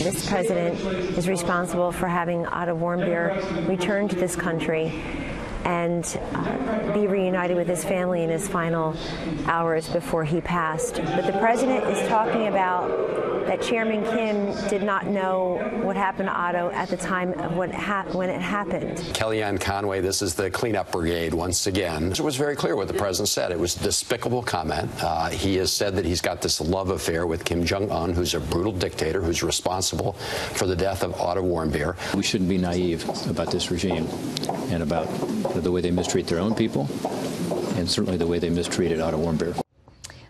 this president is responsible for having Otto Warmbier return to this country and be reunited with his family in his final hours before he passed. But the president is talking about that Chairman Kim did not know what happened to Otto at the time of when it happened. Kellyanne Conway, this is the cleanup brigade once again. It was very clear what the president said. It was a despicable comment. He has said that he's got this love affair with Kim Jong Un, who's a brutal dictator, who's responsible for the death of Otto Warmbier. We shouldn't be naive about this regime and about the way they mistreat their own people, and certainly the way they mistreated Otto Warmbier.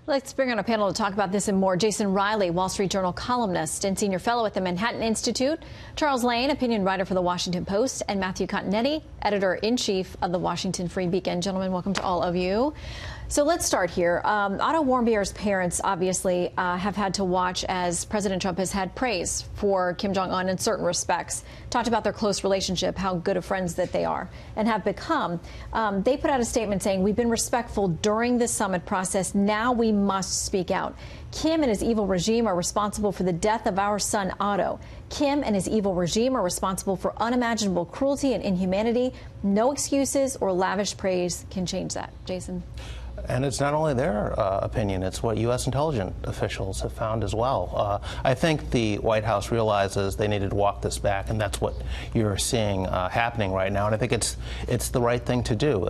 Let's bring on a panel to talk about this and more. Jason Riley, Wall Street Journal columnist and senior fellow at the Manhattan Institute. Charles Lane, opinion writer for the Washington Post. And Matthew Continetti, editor-in-chief of the Washington Free Beacon. Gentlemen, welcome to all of you. So let's start here. Otto Warmbier's parents obviously have had to watch as President Trump has had praise for Kim Jong Un in certain respects, talked about their close relationship, how good of friends that they are and have become. They put out a statement saying, we've been respectful during this summit process. Now we must speak out. Kim and his evil regime are responsible for the death of our son, Otto. Kim and his evil regime are responsible for unimaginable cruelty and inhumanity. No excuses or lavish praise can change that. Jason. And it's not only their opinion, it's what U.S. intelligence officials have found as well. I think the White House realizes they needed to walk this back, and that's what you're seeing happening right now. And I think it's the right thing to do.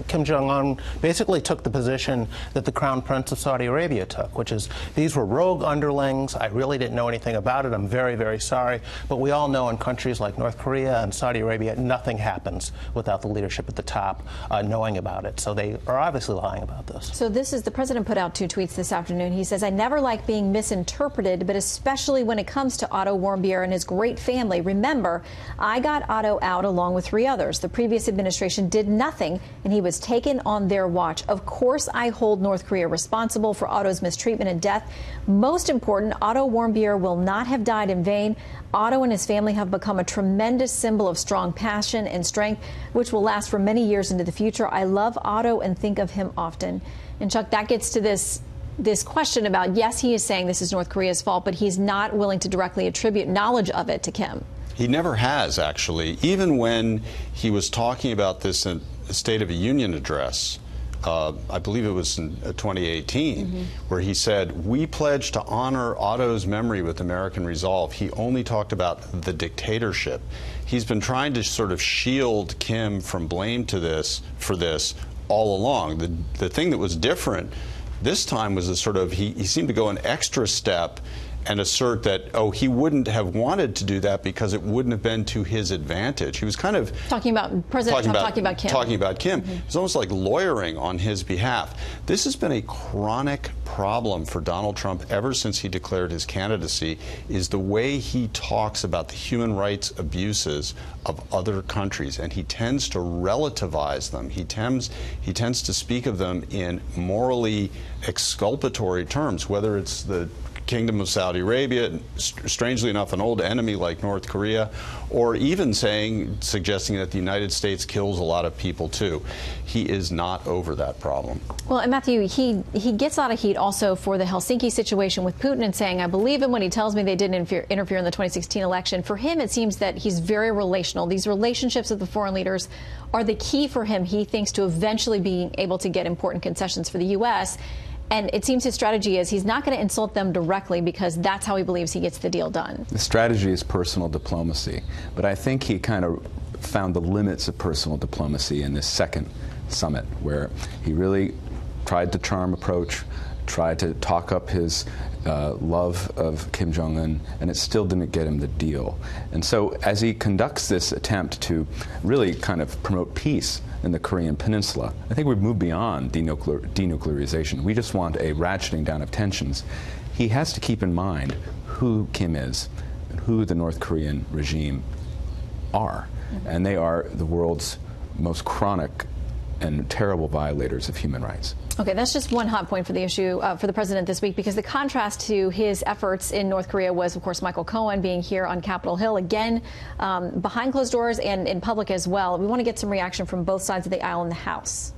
Kim Jong Un basically took the position that the Crown Prince of Saudi Arabia took, which is these were rogue underlings. I really didn't know anything about it. I'm very, very sorry. But we all know in countries like North Korea and Saudi Arabia, nothing happens without the leadership at the top knowing about it. So they are obviously lying about this. So the president put out 2 tweets this afternoon. He says, I never like being misinterpreted, but especially when it comes to Otto Warmbier and his great family. Remember, I got Otto out along with 3 others. The previous administration did nothing, and he was taken on their watch. Of course, I hold North Korea responsible for Otto's mistreatment and death. Most important, Otto Warmbier will not have died in vain. Otto and his family have become a tremendous symbol of strong passion and strength, which will last for many years into the future. I love Otto and think of him often. And Chuck, that gets to this question about, yes, he is saying this is North Korea's fault, but he's not willing to directly attribute knowledge of it to Kim. He never has, actually. Even when he was talking about this in the State of the Union address, I believe it was in 2018, where he said, we pledge to honor Otto's memory with American resolve. He only talked about the dictatorship. He's been trying to sort of shield Kim from blame for this all along. The thing that was different this time was a sort of, he seemed to go an extra step and assert that, oh, he wouldn't have wanted to do that because it wouldn't have been to his advantage. He was kind of talking about President Trump talking about Kim. Talking about Kim. It's almost like lawyering on his behalf. This has been a chronic problem for Donald Trump ever since he declared his candidacy, is the way he talks about the human rights abuses of other countries, and he tends to relativize them. He tends to speak of them in morally exculpatory terms, whether it's the Kingdom of Saudi Arabia, strangely enough an old enemy like North Korea, or even suggesting that the United States kills a lot of people too. He is not over that problem. Well, and Matthew, he gets a lot of heat also for the Helsinki situation with Putin and saying, I believe him when he tells me they didn't interfere in the 2016 election. For him, it seems that he's very relational. These relationships with the foreign leaders are the key for him, he thinks, to eventually being able to get important concessions for the U.S., and it seems his strategy is he's not going to insult them directly because that's how he believes he gets the deal done. The strategy is personal diplomacy, but I think he kind of found the limits of personal diplomacy in this second summit, where he really tried the charm approach, tried to talk up his love of Kim Jong Un, and it still didn't get him the deal. And so as he conducts this attempt to really kind of promote peace in the Korean Peninsula, I think we've moved beyond denuclearization. We just want a ratcheting down of tensions. He has to keep in mind who Kim is and who the North Korean regime are. And they are the world's most chronic and terrible violators of human rights. Okay, that's just one hot point for the issue for the president this week, because the contrast to his efforts in North Korea was, of course, Michael Cohen being here on Capitol Hill, again, behind closed doors and in public as well. We want to get some reaction from both sides of the aisle in the House.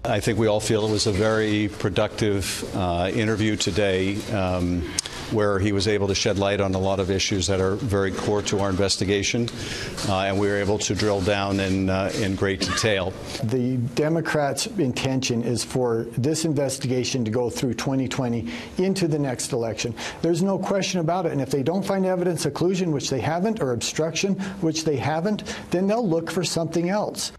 I think we all feel it was a very productive interview today. where he was able to shed light on a lot of issues that are very core to our investigation, and we were able to drill down in great detail. The Democrats' intention is for this investigation to go through 2020 into the next election. There's no question about it. And if they don't find evidence of collusion, which they haven't, or obstruction, which they haven't, then they'll look for something else.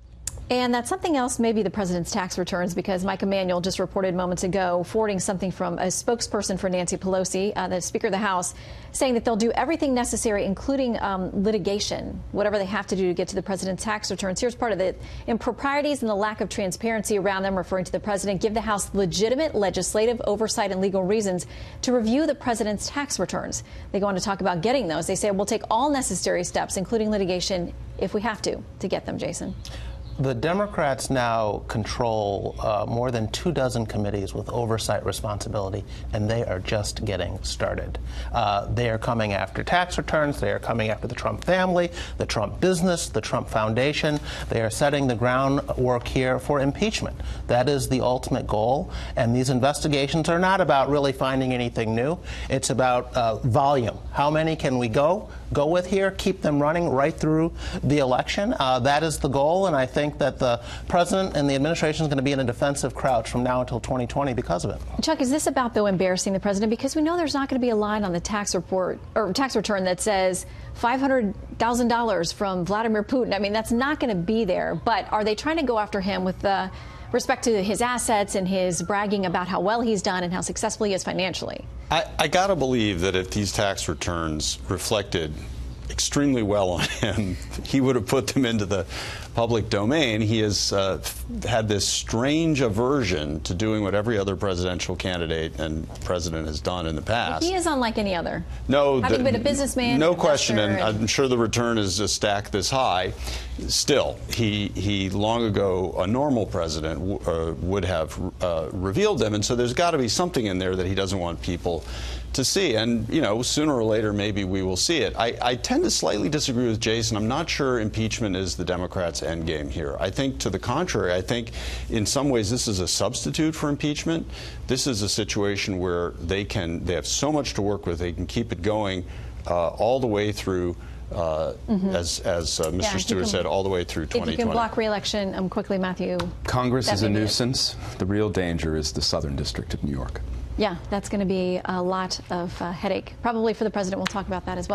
And that something else may be the president's tax returns, because Mike Emanuel just reported moments ago, forwarding something from a spokesperson for Nancy Pelosi, the Speaker of the House, saying that they'll do everything necessary, including litigation, whatever they have to do to get to the president's tax returns. Here's part of it. Improprieties and the lack of transparency around them, referring to the president, give the House legitimate legislative oversight and legal reasons to review the president's tax returns. They go on to talk about getting those. They say we'll take all necessary steps, including litigation, if we have to get them, Jason. The Democrats now control more than 24 committees with oversight responsibility, and they are just getting started. They are coming after tax returns. They are coming after the Trump family, the Trump business, the Trump Foundation. They are setting the groundwork here for impeachment. That is the ultimate goal, and these investigations are not about really finding anything new. It's about volume. How many can we go with here, keep them running right through the election? That is the goal, and I think that the president and the administration is going to be in a defensive crouch from now until 2020 because of it. Chuck, is this about, though, embarrassing the president? Because we know there's not going to be a line on the tax report or tax return that says $500,000 from Vladimir Putin. I mean, that's not going to be there. But are they trying to go after him with respect to his assets and his bragging about how well he's done and how successful he is financially? I got to believe that if these tax returns reflected extremely well on him, he would have put them into the public domain. He has had this strange aversion to doing what every other presidential candidate and president has done in the past. He is unlike any other. No, having been a businessman, no question, and I'm sure the return is a stack this high. Still, he long ago, a normal president would have revealed them, and so there's got to be something in there that he doesn't want people to see. And, you know, sooner or later, maybe we will see it. I tend to slightly disagree with Jason. I'm not sure impeachment is the Democrats' endgame here. I think, to the contrary, I think in some ways this is a substitute for impeachment. This is a situation where they have so much to work with. They can keep it going all the way through, as Mr. Stewart said, all the way through 2020. If you can block re-election quickly, Matthew. Congress is a nuisance. The real danger is the Southern District of New York. Yeah, that's going to be a lot of headache, probably for the president. We'll talk about that as well.